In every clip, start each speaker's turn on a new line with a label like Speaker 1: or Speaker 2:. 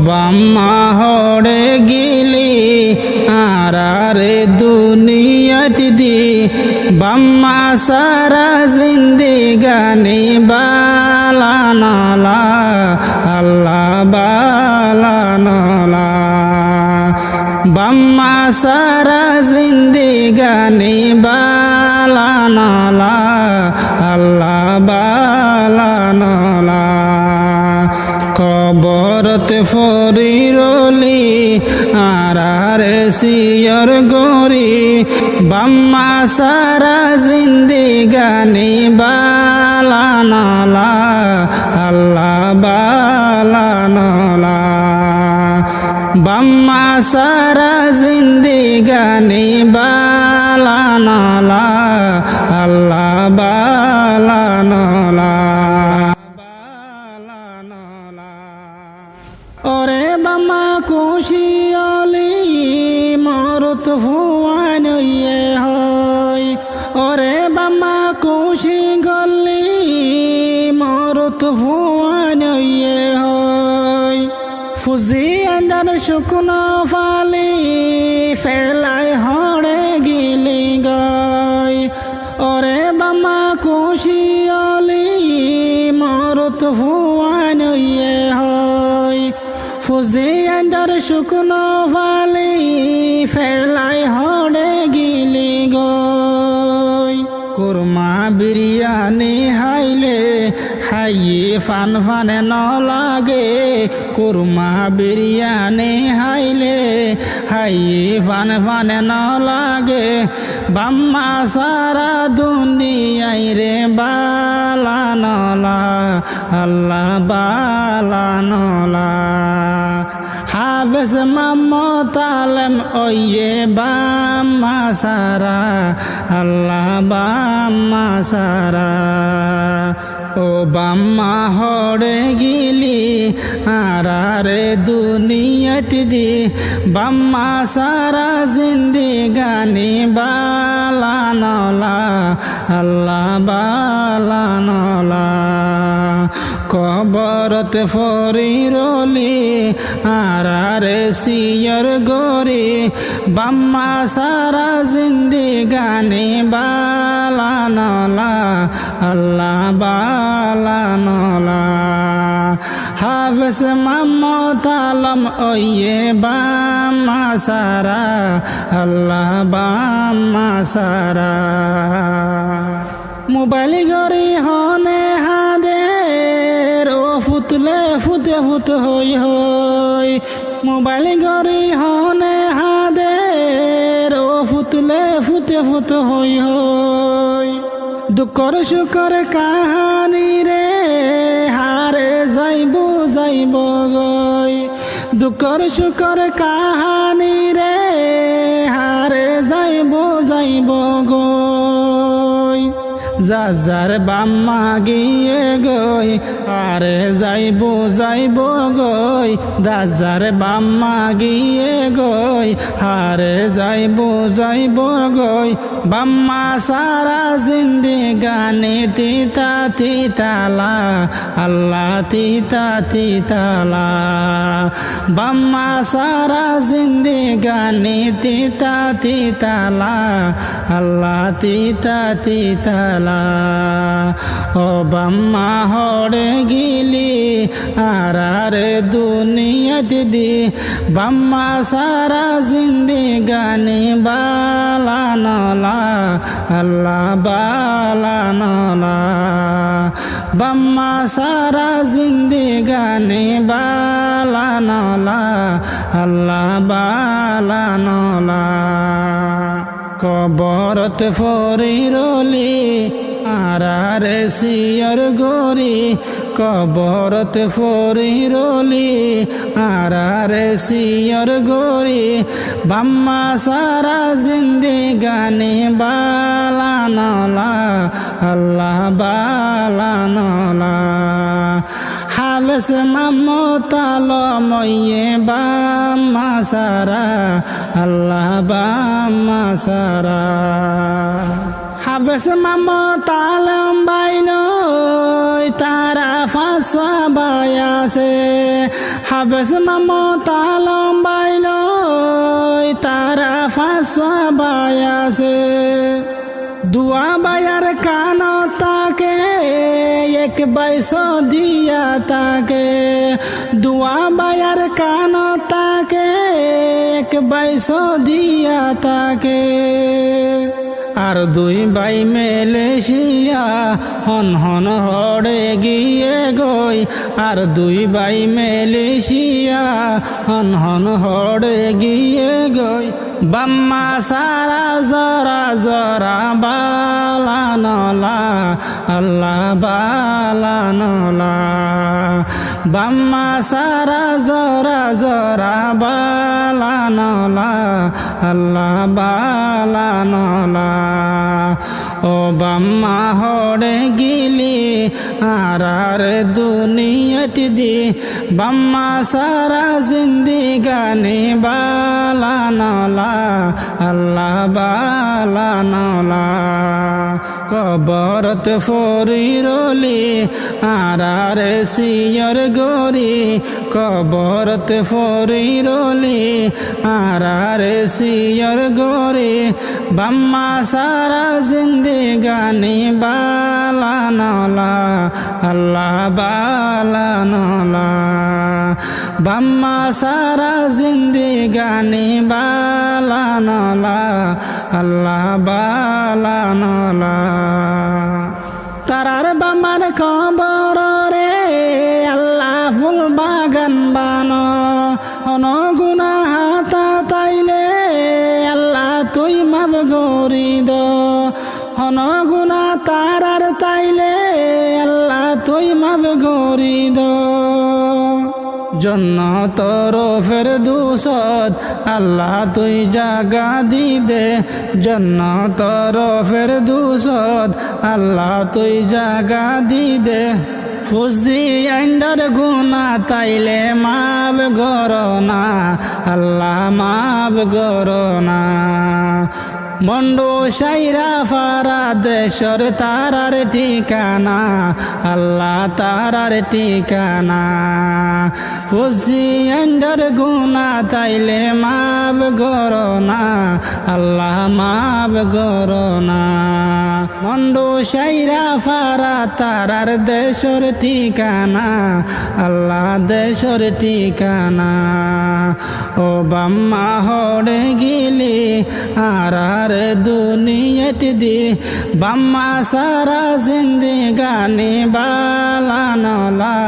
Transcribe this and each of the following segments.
Speaker 1: বাম্মা হড়ে গিলি আরারে দুনিয়াত দি বাম্মা সারা জিন্দিগানি বালানালা আল্লাহ বালানালা বাম্মা সারা জিন্দিগানি বালানালা আল্লাহ বালানালা কবরতে ফরিরলি আরারে সিয়র গরি বাম্মা সারা জিন্দিগানি বালানালা আল্লাহ বালানালা বাম্মা সারা জিন্দিগানি বালানালা আল্লাহ বালানালা ওরে বাম্মা খুশিয়লি মরত ভুয়ান হয় ওরে বাম্মা খুশি গলি মরত ভুয়ান হয় ফুজি আন্দার শুকনো ফালি ফেলাই হড়ে গিলি গয় ওরে বাম্মা খুশিয়লি মরত ভুয়ান হয় ফুজি আন্দার শুকনো ফালি ফেলাই হড়ে গিলি গয় কুরমা বিরিয়ানি হাইলে হাইয়ে ফান ফানে ন লাগে কুরমা বিরিয়ানি হাইলে হাইয়ে ফান ফানে ন লাগে বাম্মা সারা দুনিয়ায় রে বালানলা আল্লাহ বালানলা হাবেস মামতালেম ওয়ে বাম্মা সারা আল্লাহ বাম্মা সারা ও বাম্মা হড়ে গিলি আরারে দুনিয়াত দি বাম্মা সারা জিন্দিগানি বালানলা আল্লাহ বালানলা কবরত ফরিরলি আরারে সিয়র গরি বাম্মা সারা জিন্দিগানি বালানলা আল্লাহ বালানলা হাফেজ মামতালম ওয়ে বাম্মা সারা আল্লাহ বাম্মা সারা মোবাইল গরি হনে হাদের ও ফুতলে ফুতে ফুত হই হই মোবাইল গরি হনে হাদের ও ফুতলে ফুতে ফুত হই হই দুঃখর সুখর কাহানি রে হারে যাইব যাইব গই দুঃখর সুখর কাহানি রে হারে যাইব যাইব গই যার বাম্মা গিয়ে গই আরে যাইব যাইব গই যার বাম্মা গিয়ে গই আরে যাইব যাইব গই বাম্মা সারা জিন্দিগানি তিতা তিতালা আল্লাহ তিতা তিতালা বাম্মা সারা জিন্দিগানি তিতা তিতালা আল্লাহ তিতা তিতালা ও বাম্মা হড়ে গিলি আরারে দুনিয়াত দি বাম্মা সারা জিন্দিগানি বালানলা আল্লাহ বালানলা বাম্মা সারা জিন্দিগানি বালানলা আল্লাহ বালানলা কবরত ফরিরলি আরারে সিয়র গরি কবরত ফরিরলি আরারে সিয়র গরি বাম্মা সারা জিন্দিগানি বালানলা আল্লাহ বালানলা হাবেস মামতালম ওয়ে বাম্মা সারা আল্লাহ বাম্মা সারা হাবেস মামতালম বাইনই তারা ফাঁসা বায়াসে হাফেজ মামতালম বাইল তারা ফাঁসা বায়াছে দুয়া বায়ার কান তাকে এক বাইশ দিয়া তাকে দুয়া বায়ার কান তাকে এক বাইশ দিয়া তাকে আর দুই বাই মেলেশিয়া হন হন হড়ে গিয়ে গই আর দুই বাই মেলেশিয়া হন হন হড়ে গিয়ে গই বাম্মা সারা জরা জরা বালা নলা আল্লাহ বালা নলা বাম্মা সারা জরা জরা বালা নলা আল্লাহ বালা নলা ও বাম্মা হড়ে গিলি আর দুনিয়ত দি বাম্মা সারা জিন্দিগানি বালা নলা আল্লাহ বালা নলা কবরত ফরিরলি আর সিয়র গরি কবরত ফরিরলি আর সিয়র গরি বাম্মা সারা জিন্দিগানি বালা নলা আল্লাহ বালা নলা বাম্মা সারা জিন্দিগানি বালা নলা আল্লাহ বালা নলা তারার বাম্মার কবর রে আল্লাহ ফুল বাগান বানো হন গুনা হাতা তাইলে আল্লাহ তুই মাফ করি দ হন গুনা তারার তাইলে আল্লাহ তুই মাফ করি দ জন্নতর ফেরদৌসত আল্লাহ তুই জাগা দি দে জন্নতর ফেরদৌসত আল্লাহ তুই জাগা দি দে ফুজি আইন্দার গুনা তাইলে মাফ করোনা আল্লাহ মাফ করোনা মন্ডু সাইরা ফারা দেশর তারার ঠিকানা আল্লাহ তারার ঠিকানা ফুজি আইন্দার গুনা তাইলে মাফ করোনা আল্লাহ মাফ করোনা মন্ডু সাইরা ফারা তারার দেশর ঠিকানা আল্লাহ দেশর ঠিকানা ও বাম্মা হড়ে গিলি আর দুনিয়ত দি বাম্মা সারা জিন্দিগানি বালা নলা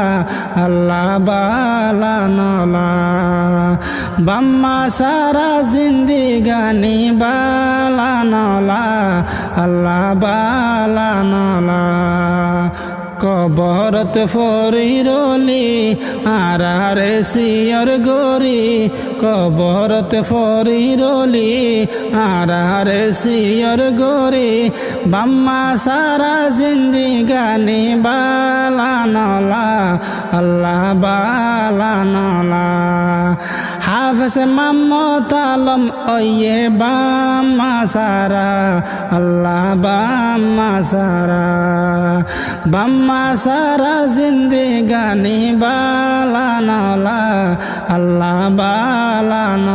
Speaker 1: আল্লাহ বালা নলা বাম্মা সারা জিন্দিগানি বালা নলা আল্লাহ বালা নলা কবরত ফরিরলি আর সিয়র গরি কবরত ফরিরলি আর সিয়র গরি বাম্মা সারা জিন্দিগানি বালা নলা আল্লাহ বালা নলা হাফেজ মামতালম ওয়ে বাম্মা সারা আল্লাহ বাম্মা সারা বাম্মা সারা জিন্দিগানি বালা নলা আল্লাহ বালা নলা